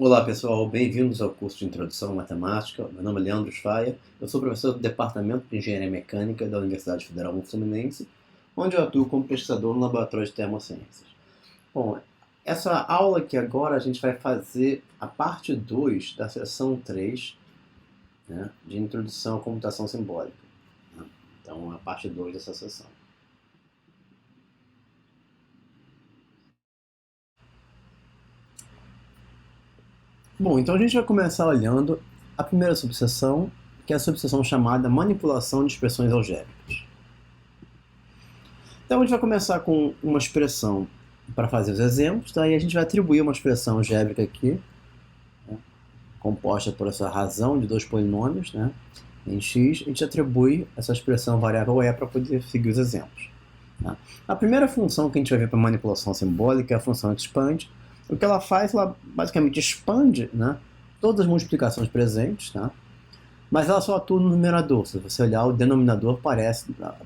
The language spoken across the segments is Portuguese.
Olá pessoal, bem-vindos ao curso de Introdução à Matemática. Meu nome é Leandro Faia, eu sou professor do Departamento de Engenharia Mecânica da Universidade Federal Fluminense, onde eu atuo como pesquisador no Laboratório de Termociências. Bom, essa aula aqui agora a gente vai fazer a parte 2 da seção 3, né, de Introdução à Computação Simbólica. Então, a parte 2 dessa sessão. Bom, então a gente vai começar olhando a primeira subseção, que é a subseção chamada Manipulação de Expressões Algébricas. Então a gente vai começar com uma expressão para fazer os exemplos, tá? E a gente vai atribuir uma expressão algébrica aqui, né, composta por essa razão de dois polinômios, né, em x. A gente atribui essa expressão variável e para poder seguir os exemplos. Tá? A primeira função que a gente vai ver para manipulação simbólica é a função expand. O que ela faz, ela basicamente expande, né, todas as multiplicações presentes, tá? Mas ela só atua no numerador. Se você olhar, o denominador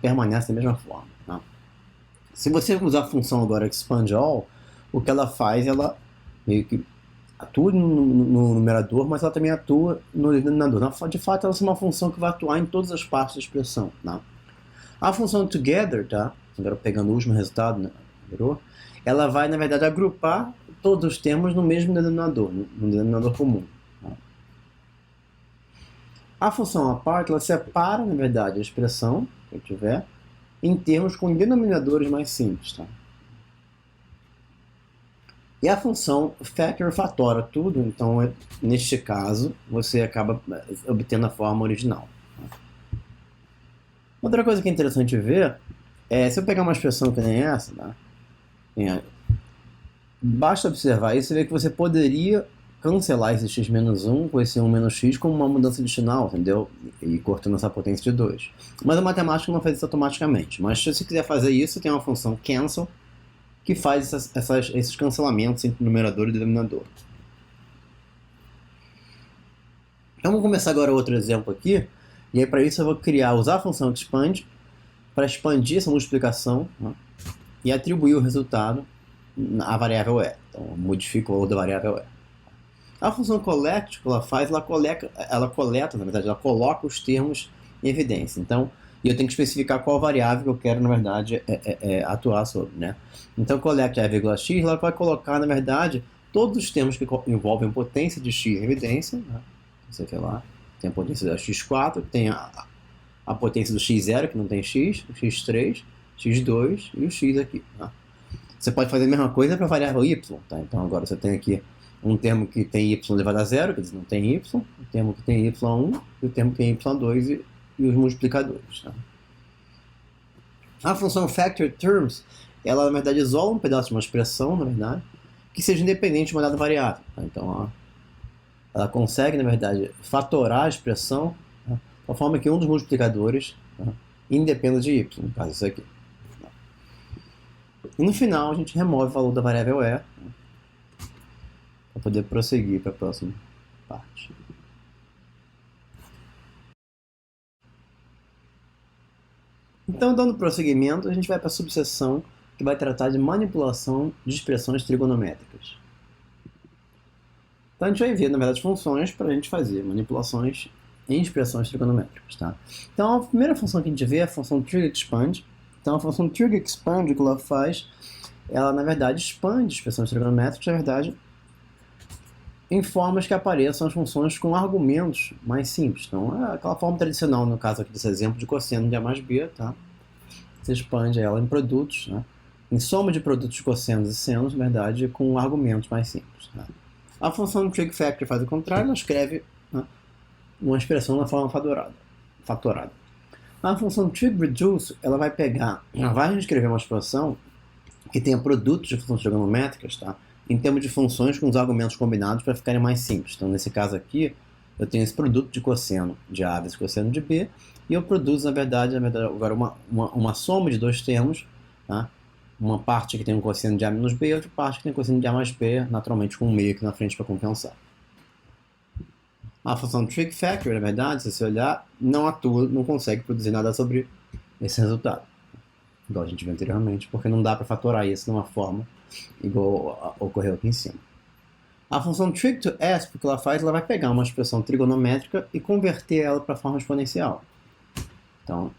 permanece da mesma forma. Tá? Se você usar a função agora expand all, o que ela faz, ela meio que atua no numerador, mas ela também atua no denominador. De fato, ela é uma função que vai atuar em todas as partes da expressão. Tá? A função together, tá? Agora pegando o último resultado, né, ela vai, na verdade, agrupar todos os termos no mesmo denominador, no denominador comum. Tá? A função apart, ela separa, na verdade, a expressão que eu tiver em termos com denominadores mais simples. Tá? E a função factor fatora tudo, então, neste caso, você acaba obtendo a forma original. Tá? Outra coisa que é interessante ver é, se eu pegar uma expressão que nem essa, tá? Basta observar isso e ver que você poderia cancelar esse x-1 com esse 1 menos x como uma mudança addicional, entendeu? E cortando essa potência de 2. Mas a matemática não faz isso automaticamente. Mas se você quiser fazer isso, tem uma função cancel que faz esses cancelamentos entre numerador e denominador. Então vamos começar agora outro exemplo aqui. E aí para isso eu vou usar a função expand para expandir essa multiplicação, né, e atribuir o resultado à variável e. Então, modifico o valor da variável e. A função collect, que ela faz, ela coleta, na verdade, ela coloca os termos em evidência. Então, eu tenho que especificar qual variável que eu quero, na verdade, atuar sobre, né? Então, collect a vírgula x, ela vai colocar, na verdade, todos os termos que envolvem potência de x em evidência, né? Você vê lá, tem a potência da x4, tem a potência do x0, que não tem x, o x3, x2 e o x aqui. Tá? Você pode fazer a mesma coisa para a variável y. Tá? Então agora você tem aqui um termo que tem y elevado a zero, quer dizer, não tem y, o termo que tem y1 e o termo que tem y2 e os multiplicadores. Tá? A função factor terms, ela na verdade isola um pedaço de uma expressão, na verdade, que seja independente de uma dada variável. Tá? Então ó, ela consegue, na verdade, fatorar a expressão, tá, de forma que um dos multiplicadores, tá, independa de y, no caso isso aqui. E no final a gente remove o valor da variável e, né, para poder prosseguir para a próxima parte. Então, dando prosseguimento, a gente vai para a subseção que vai tratar de manipulação de expressões trigonométricas. Então a gente vai ver, na verdade, funções para a gente fazer manipulações em expressões trigonométricas. Tá? Então a primeira função que a gente vê é a função trig-expand. Então a função trig-expand, o que ela faz, ela na verdade expande expressões trigonométricas, na verdade, em formas que apareçam as funções com argumentos mais simples. Então é aquela forma tradicional, no caso aqui desse exemplo, de cosseno de A mais B. Tá? Você expande ela em produtos, né? Em soma de produtos de cossenos e senos, na verdade, com argumentos mais simples. Tá? A função trig factor faz o contrário, ela escreve, né, uma expressão na forma fatorada. A função trig reduce, ela vai reescrever uma expressão que tenha produtos de funções trigonométricas, tá, em termos de funções com os argumentos combinados para ficarem mais simples. Então, nesse caso aqui, eu tenho esse produto de cosseno de A vezes cosseno de B, e eu produzo, na verdade agora uma soma de dois termos, tá? Uma parte que tem um cosseno de A menos B e outra parte que tem um cosseno de A mais B, naturalmente com um meio aqui na frente para compensar. A função trig factor, na verdade, se você olhar, não atua, não consegue produzir nada sobre esse resultado, igual a gente viu anteriormente, porque não dá para fatorar isso de uma forma igual ocorreu aqui em cima. A função trig to s, o que ela faz, ela vai pegar uma expressão trigonométrica e converter ela para a forma exponencial. Então,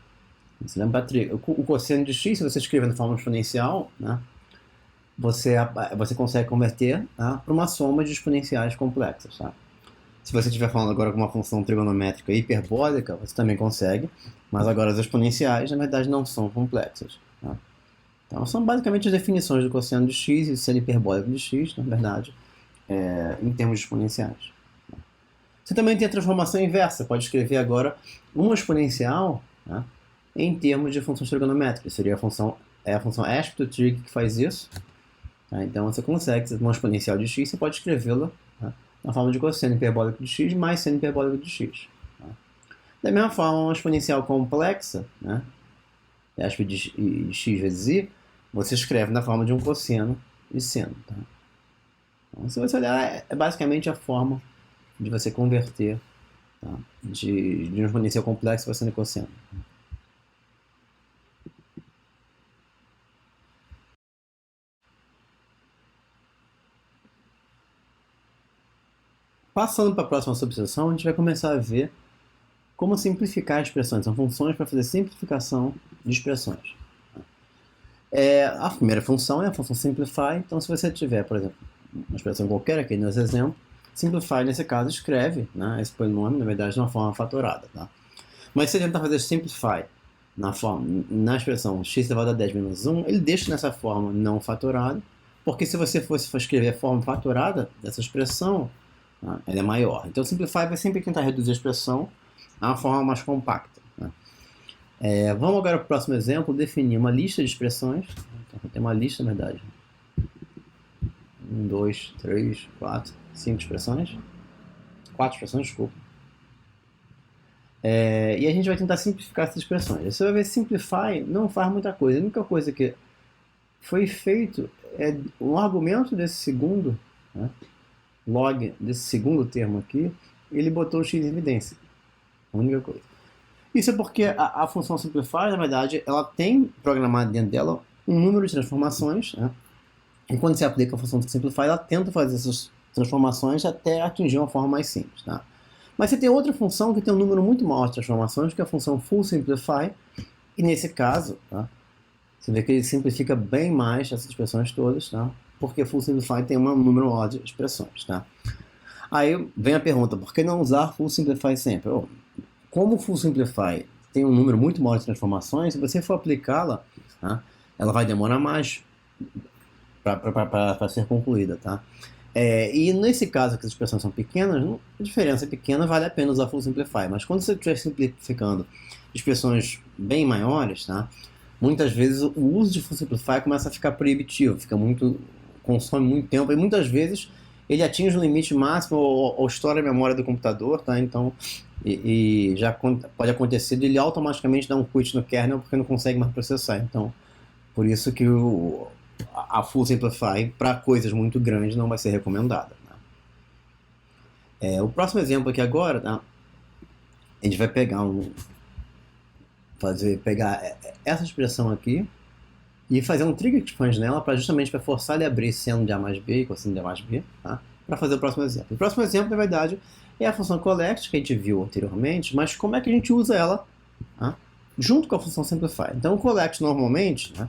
você lembra o cosseno de x, se você escrever na forma exponencial, né, você consegue converter, tá, para uma soma de exponenciais complexas. Tá? Se você estiver falando agora com uma função trigonométrica hiperbólica, você também consegue, mas agora as exponenciais, na verdade, não são complexas. Tá? Então, são basicamente as definições do cosseno de x e do seno hiperbólico de x, na verdade, em termos exponenciais. Você também tem a transformação inversa. Pode escrever agora uma exponencial, né, em termos de funções trigonométricas. Seria a função asp_trig que faz isso. Tá? Então você consegue, uma exponencial de x, você pode escrevê-la, tá, na forma de cosseno hiperbólico de x mais seno hiperbólico de x. Tá? Da mesma forma, uma exponencial complexa, né, asp de x vezes i, você escreve na forma de um cosseno de seno. Tá? Então, se você olhar, é basicamente a forma de você converter, tá, de uma exponencial complexa para seno e cosseno. Passando para a próxima subseção, a gente vai começar a ver como simplificar expressões. São funções para fazer simplificação de expressões. A primeira função é a função simplify. Então, se você tiver, por exemplo, uma expressão qualquer aqui nesse exemplo, simplify, nesse caso, escreve, né, esse polinômio, na verdade, de uma forma fatorada. Tá? Mas se você tentar fazer simplify na expressão x elevado a 10 menos 1, ele deixa nessa forma não fatorada, porque se você fosse escrever a forma fatorada dessa expressão, tá, ela é maior. Então, simplify vai sempre tentar reduzir a expressão a uma forma mais compacta. Tá? Vamos agora para o próximo exemplo, definir uma lista de expressões. Então, tem uma lista, na verdade. 1, 2, 3, 4, 5 expressões. 4 expressões, desculpa. E a gente vai tentar simplificar essas expressões. Você vai ver simplify não faz muita coisa. A única coisa que foi feito é um argumento desse segundo, né, log desse segundo termo aqui, ele botou o x em evidência. A única coisa. Isso é porque a função simplify, na verdade, ela tem programado dentro dela um número de transformações, né? E quando você aplica a função simplify, ela tenta fazer essas transformações até atingir uma forma mais simples. Tá? Mas você tem outra função que tem um número muito maior de transformações, que é a função full simplify, e nesse caso, tá, você vê que ele simplifica bem mais essas expressões todas, tá? Porque full simplify tem um número maior de expressões. Tá? Aí vem a pergunta, por que não usar full simplify sempre? Como o full simplify tem um número muito maior de transformações, se você for aplicá-la, tá, ela vai demorar mais para ser concluída. Tá? E nesse caso que as expressões são pequenas, a diferença é pequena, vale a pena usar full simplify. Mas quando você estiver simplificando expressões bem maiores, tá, muitas vezes o uso de full simplify começa a ficar proibitivo, consome muito tempo, e muitas vezes ele atinge o limite máximo ou estoura a memória do computador, tá? Então, já pode acontecer de ele automaticamente dar um quit no kernel porque não consegue mais processar. Então, por isso que a full simplify para coisas muito grandes não vai ser recomendada. Tá? O próximo exemplo aqui agora, tá? A gente vai pegar essa expressão aqui e fazer um trigger expand nela justamente para forçar ele a abrir seno de A mais B e cosseno de A mais B, tá? Para fazer o próximo exemplo. O próximo exemplo, na verdade, é a função collect, que a gente viu anteriormente, mas como é que a gente usa ela, tá, junto com a função simplify. Então, o collect normalmente, né,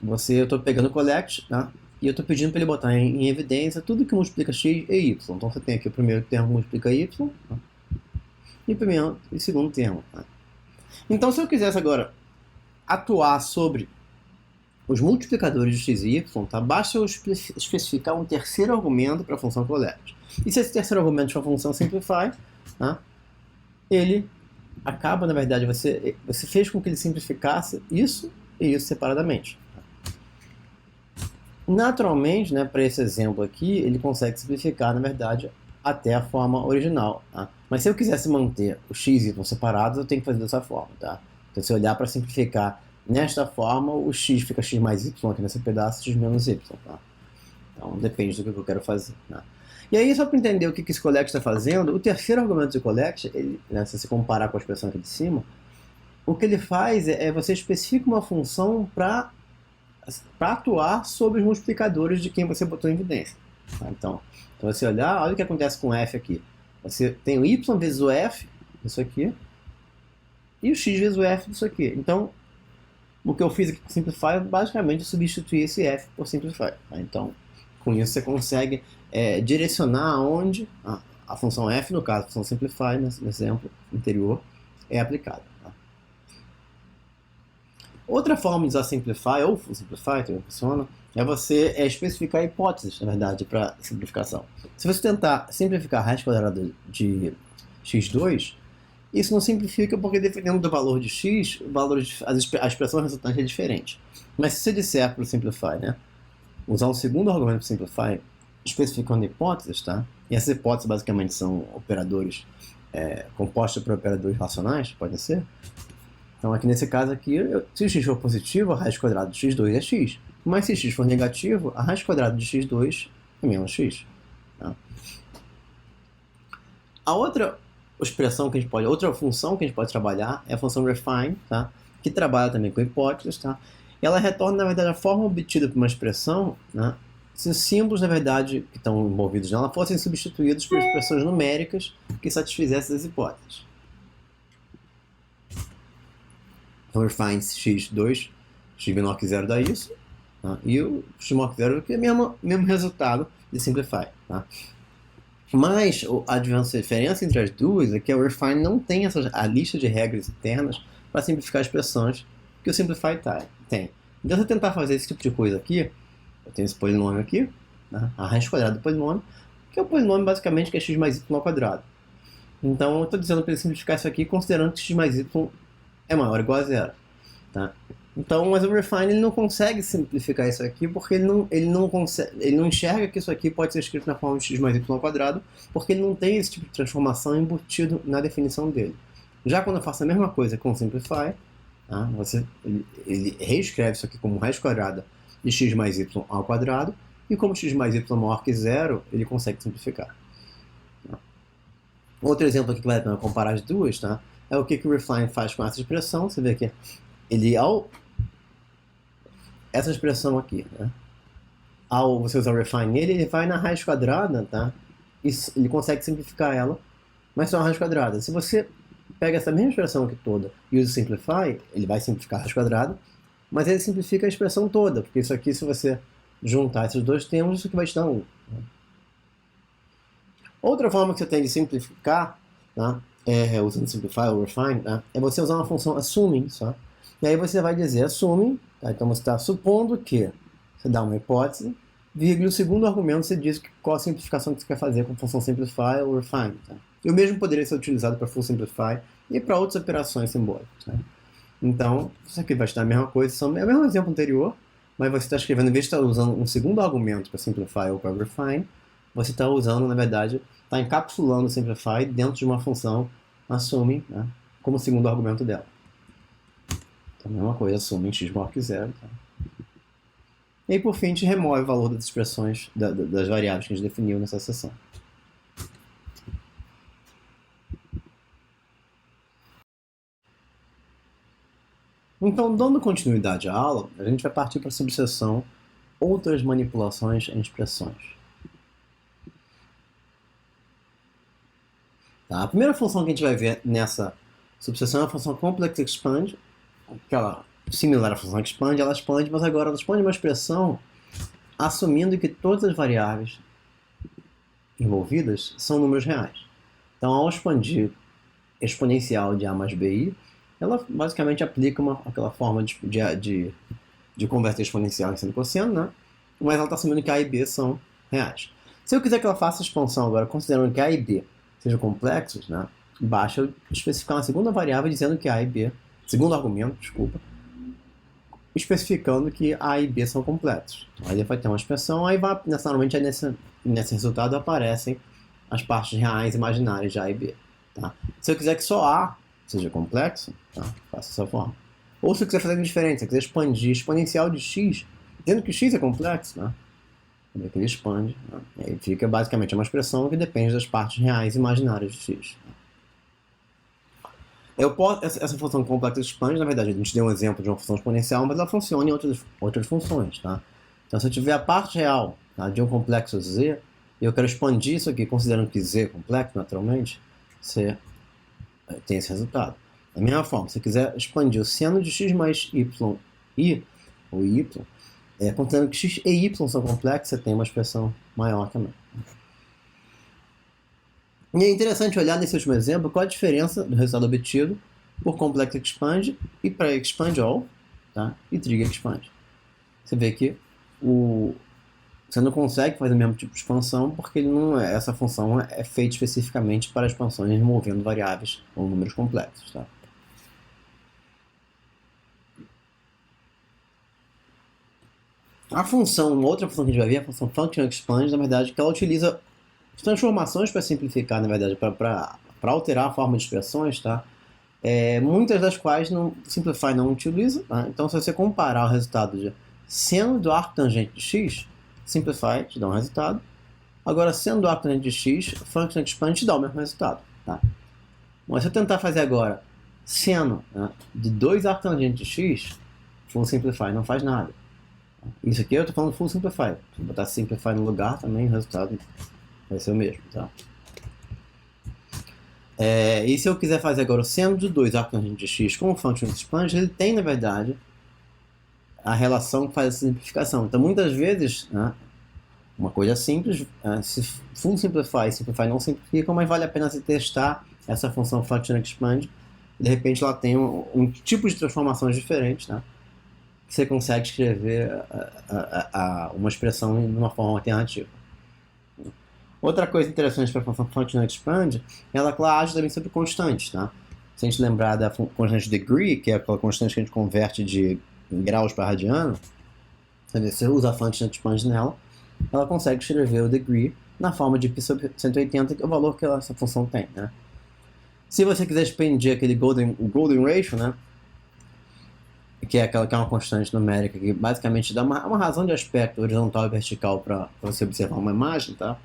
eu estou pegando o collect, tá, e eu estou pedindo para ele botar em evidência tudo que multiplica x e y. Então, você tem aqui o primeiro termo que multiplica y, tá, e o primeiro e segundo termo. Tá. Então, se eu quisesse agora atuar sobre os multiplicadores de x e y, tá? Basta eu especificar um terceiro argumento para a função collect. E se esse terceiro argumento for a função simplify, tá? Ele acaba, na verdade, você fez com que ele simplificasse isso e isso separadamente. Naturalmente, né, para esse exemplo aqui, ele consegue simplificar, na verdade, até a forma original. Tá? Mas se eu quisesse manter o x e y separados, eu tenho que fazer dessa forma. Tá? Então, se eu olhar para simplificar nesta forma, o x fica x mais y aqui nesse pedaço, x menos y. Tá? Então, depende do que eu quero fazer. Tá? E aí, só para entender o que esse collect está fazendo, o terceiro argumento de collect, né, se você comparar com a expressão aqui de cima, o que ele faz você especifica uma função para atuar sobre os multiplicadores de quem você botou em evidência. Tá? Então, você olhar, olha o que acontece com o f aqui. Você tem o y vezes o f, isso aqui, e o x vezes o f disso aqui. Então, o que eu fiz aqui com Simplify é basicamente substituir esse f por Simplify. Tá? Então, com isso você consegue direcionar aonde a função f, no caso, a função Simplify, nesse exemplo anterior, é aplicada. Tá? Outra forma de usar Simplify, ou Simplify, que funciona, é você especificar hipóteses, na verdade, para simplificação. Se você tentar simplificar a raiz quadrada de x2, isso não simplifica porque, dependendo do valor de x, a expressão resultante é diferente. Mas se você disser para o Simplify, né, usar um segundo argumento para o Simplify, especificando hipóteses, tá? E essas hipóteses basicamente são operadores compostos por operadores racionais, pode ser. Então aqui nesse caso aqui, se x for positivo, a raiz quadrada de x2 é x. Mas se x for negativo, a raiz quadrada de x2 é menos x. Tá? A outra outra função que a gente pode trabalhar é a função refine, tá? Que trabalha também com hipóteses, tá? Ela retorna, na verdade, a forma obtida por uma expressão, né? Se os símbolos, na verdade, que estão envolvidos nela fossem substituídos por expressões numéricas que satisfizessem as hipóteses. Então, refine x2, x menor que 0 dá isso, tá? E o x menor que 0 que é o mesmo resultado de simplify. Tá? Mas a diferença entre as duas é que o refine não tem a lista de regras internas para simplificar expressões que o simplify tem. Então, se eu tentar fazer esse tipo de coisa aqui, eu tenho esse polinômio aqui, né? A raiz quadrada do polinômio, que é o polinômio basicamente que é x mais y ao quadrado. Então, eu estou dizendo para ele simplificar isso aqui considerando que x mais y é maior ou igual a zero. Tá? Então, mas o refine ele não consegue simplificar isso aqui porque ele não enxerga que isso aqui pode ser escrito na forma de x mais y ao quadrado, porque ele não tem esse tipo de transformação embutido na definição dele. Já quando eu faço a mesma coisa com o simplify, tá? Ele reescreve isso aqui como raiz quadrada de x mais y ao quadrado, e como x mais y é maior que zero, ele consegue simplificar. Tá? Outro exemplo aqui que vale a pena comparar as duas, tá? É o que o refine faz com essa expressão. Você vê que ele, essa expressão aqui, né? Ao você usar o refine nele, ele vai na raiz quadrada, tá? E ele consegue simplificar ela, mas só na raiz quadrada. Se você pega essa mesma expressão aqui toda e usa o simplify, ele vai simplificar a raiz quadrada, mas ele simplifica a expressão toda, porque isso aqui, se você juntar esses dois termos, isso aqui vai te dar 1. Né? Outra forma que você tem de simplificar, tá? Usando simplify ou refine, tá? É você usar uma função assuming, só. E aí você vai dizer assuming, tá? Então você está supondo que você dá uma hipótese, vírgula, o segundo argumento você diz qual a simplificação que você quer fazer com a função simplify ou refine. Tá? E o mesmo poderia ser utilizado para full simplify e para outras operações simbólicas. Tá? Então, isso aqui vai te dar a mesma coisa, é o mesmo exemplo anterior, mas você está escrevendo, em vez de estar usando um segundo argumento para simplify ou para refine, você está usando, na verdade, está encapsulando o simplify dentro de uma função assuming, né, como segundo argumento dela. Então, a mesma coisa, assuming x maior que zero. Tá? E aí, por fim, a gente remove o valor das expressões, das variáveis que a gente definiu nessa seção. Então, dando continuidade à aula, a gente vai partir para a subseção outras manipulações em expressões. Tá? A primeira função que a gente vai ver nessa subseção é a função complex expand, que ela, similar à função expand, ela expande, mas agora ela expande uma expressão assumindo que todas as variáveis envolvidas são números reais. Então, ao expandir exponencial de a mais bi, ela basicamente aplica aquela forma de converter exponencial em seno e cosseno, né? Mas ela está assumindo que a e b são reais. Se eu quiser que ela faça a expansão agora, considerando que a e b sejam complexos, né? Basta eu especificar uma segunda variável dizendo que a e b, segundo argumento, desculpa, especificando que a e b são completos. Aí ele vai ter uma expressão, aí vai, necessariamente nesse resultado aparecem as partes reais imaginárias de a e b. Tá? Se eu quiser que só a seja complexo, tá? Faça dessa forma. Ou se eu quiser fazer algo diferente, se eu quiser expandir exponencial de x, dizendo que x é complexo, né? Ele expande, né? E aí fica basicamente uma expressão que depende das partes reais imaginárias de x. Essa função complexa expande, na verdade, a gente deu um exemplo de uma função exponencial, mas ela funciona em outras funções, tá? Então, se eu tiver a parte real, tá, de um complexo Z, e eu quero expandir isso aqui, considerando que Z é complexo, naturalmente, você tem esse resultado. Da mesma forma, se você quiser expandir o seno de x mais y, ou y, considerando que x e y são complexos, você tem uma expressão maior também. E é interessante olhar nesse último exemplo qual a diferença do resultado obtido por complex expand e para expand all, tá? E trig expand. Você vê que você não consegue fazer o mesmo tipo de expansão porque essa função é feita especificamente para expansões removendo variáveis ou números complexos. Tá? A função, uma outra função que a gente vai ver, a função function expand, na verdade, que ela utiliza transformações para simplificar, na verdade, para alterar a forma de expressões, tá? Muitas das quais Simplify não utiliza. Tá? Então, se você comparar o resultado de seno do arco tangente de x, Simplify te dá um resultado. Agora, seno do arco tangente de x, Function Expand te dá o mesmo resultado. Tá? Mas se eu tentar fazer agora seno, né, de 2 arcos tangentes de x, Full Simplify não faz nada. Isso aqui eu estou falando Full Simplify. Se eu botar Simplify no lugar, também o resultado vai ser o mesmo. Tá? E se eu quiser fazer agora o seno de 2 arcos tangentes de x com o Function Expand, ele tem, na verdade, a relação que faz essa simplificação. Então, muitas vezes, né, uma coisa simples, se Full Simplify e Simplify não simplificam, mas vale a pena você testar essa função Function Expand. De repente, ela tem um tipo de transformações diferentes, né, que você consegue escrever uma expressão de uma forma alternativa. Outra coisa interessante para a função Function Expand, ela age também sobre constantes. Tá? Se a gente lembrar da constante degree, que é aquela constante que a gente converte de graus para radiano, você usa a Function Expand nela, ela consegue escrever o degree na forma de π sobre 180, que é o valor que essa função tem. Né? Se você quiser expandir aquele golden ratio, né, que é uma constante numérica que basicamente dá uma razão de aspecto horizontal e vertical para você observar uma imagem, tá?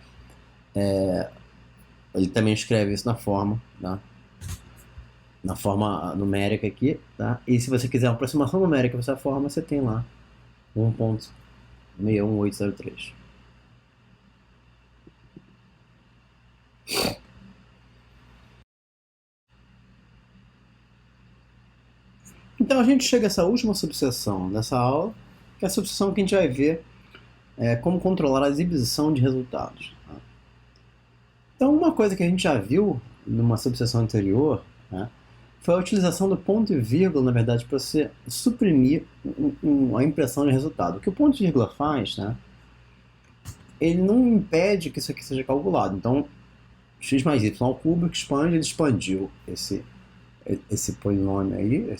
Ele também escreve isso na forma, tá? Na forma numérica aqui, tá? E se você quiser uma aproximação numérica dessa forma, você tem lá 1.61803. Então a gente chega a essa última subseção dessa aula, que é a subseção que a gente vai ver como controlar a exibição de resultados. Tá? Então uma coisa que a gente já viu numa subseção anterior, né, foi a utilização do ponto e vírgula, na verdade, para você suprimir a impressão de resultado. O que o ponto e vírgula faz, né, ele não impede que isso aqui seja calculado. Então, x mais y ao cubo que expande, ele expandiu esse polinômio aí, né,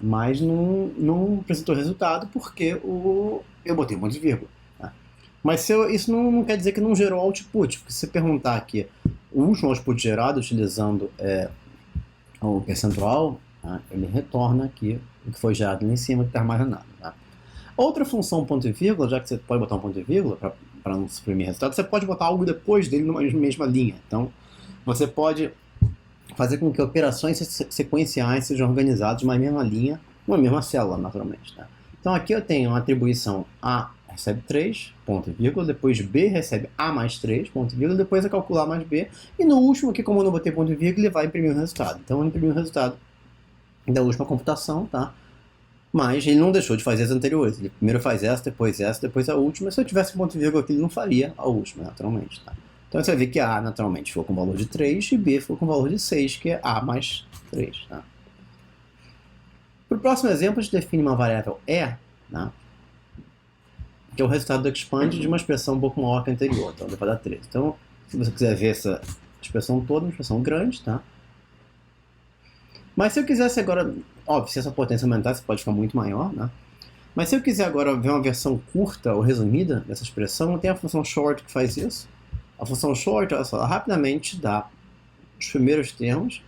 mas não apresentou resultado porque eu botei um ponto e vírgula. Tá? Mas isso não quer dizer que não gerou output, porque se você perguntar aqui o último output gerado utilizando o percentual, tá? Ele retorna aqui o que foi gerado ali em cima que está armazenado. Tá? Outra função ponto e vírgula, já que você pode botar um ponto e vírgula para não suprimir resultado, você pode botar algo depois dele numa mesma linha. Então, você pode fazer com que operações sequenciais sejam organizadas numa mesma linha, numa mesma célula, naturalmente. Tá? Então, aqui eu tenho uma atribuição A recebe 3, ponto e vírgula, depois B recebe A mais 3, ponto e vírgula, depois é calcular mais B, e no último aqui, como eu não botei ponto e vírgula, ele vai imprimir o resultado. Então, eu imprimi o resultado da última computação, tá? Mas ele não deixou de fazer as anteriores. Ele primeiro faz essa, depois a última. Se eu tivesse ponto e vírgula aqui, ele não faria a última, naturalmente, tá? Então, você vai ver que A, naturalmente, ficou com valor de 3 e B ficou com valor de 6, que é A mais 3, tá? Para o próximo exemplo, a gente define uma variável E, tá? Que é o resultado do expand de uma expressão um pouco maior que a anterior, então vai dar 13. Então, se você quiser ver essa expressão toda, uma expressão grande, tá? Mas se eu quisesse agora, óbvio, se essa potência aumentar, você pode ficar muito maior, né? Mas se eu quiser agora ver uma versão curta ou resumida dessa expressão, tem a função short que faz isso. A função short, olha só, ela rapidamente dá os primeiros termos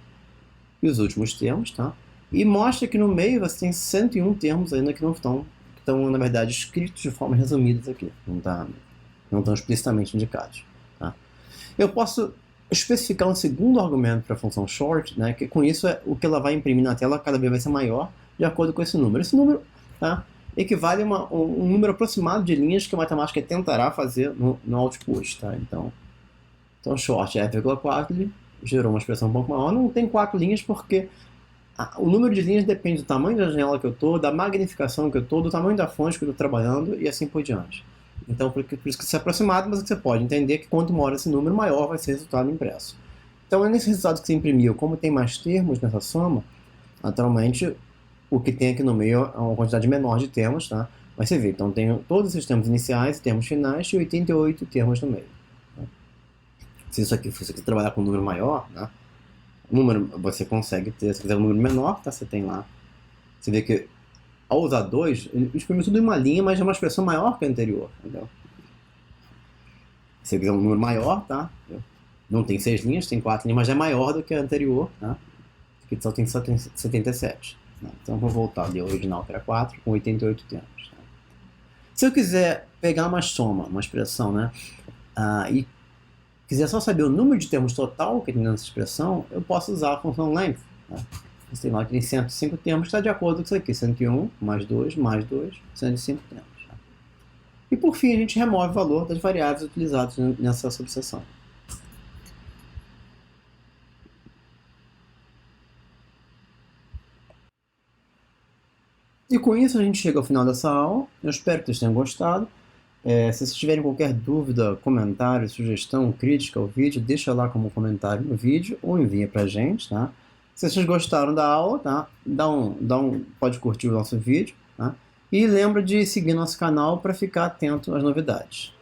e os últimos termos, tá? E mostra que no meio você tem 101 termos ainda que não estão, na verdade, escritos de forma resumida aqui. Não estão explicitamente indicados. Tá? Eu posso especificar um segundo argumento para a função short, né, que com isso o que ela vai imprimir na tela cada vez vai ser maior de acordo com esse número. Esse número, tá, equivale a um número aproximado de linhas que a matemática tentará fazer no output, tá? Então short é 0,4 gerou uma expressão um pouco maior. Não tem 4 linhas porque o número de linhas depende do tamanho da janela que eu estou, da magnificação que eu estou, do tamanho da fonte que eu estou trabalhando e assim por diante. Então, por isso que isso é aproximado, mas você pode entender que quanto maior esse número, maior vai ser o resultado impresso. Então, nesse resultado que você imprimiu, como tem mais termos nessa soma, naturalmente, o que tem aqui no meio é uma quantidade menor de termos, tá? Mas você vê, então tem todos esses termos iniciais, termos finais e 88 termos no meio. Tá? Se você trabalhar com um número maior, né? Número você consegue ter, se quiser um número menor, tá? Você tem lá. Você vê que ao usar 2, ele exprime tudo em uma linha, mas é uma expressão maior que a anterior, entendeu? Se você quiser um número maior, tá? Não tem 6 linhas, tem 4 linhas, mas é maior do que a anterior, tá? Aqui só tem 77. Né? Então vou voltar ao original, que era 4, com 88 termos. Tá? Se eu quiser pegar uma soma, uma expressão, né? E quiser só saber o número de termos total que tem nessa expressão, eu posso usar a função length. Tá? Você tem lá que tem 105 termos, que está de acordo com isso aqui. 101 mais 2 mais 2, 105 termos. Tá? E por fim, a gente remove o valor das variáveis utilizadas nessa subseção. E com isso a gente chega ao final dessa aula. Eu espero que vocês tenham gostado. Se vocês tiverem qualquer dúvida, comentário, sugestão, crítica ao vídeo, deixa lá como comentário no vídeo ou envia pra gente, tá? Se vocês gostaram da aula, tá? Pode curtir o nosso vídeo, tá? E lembra de seguir nosso canal para ficar atento às novidades.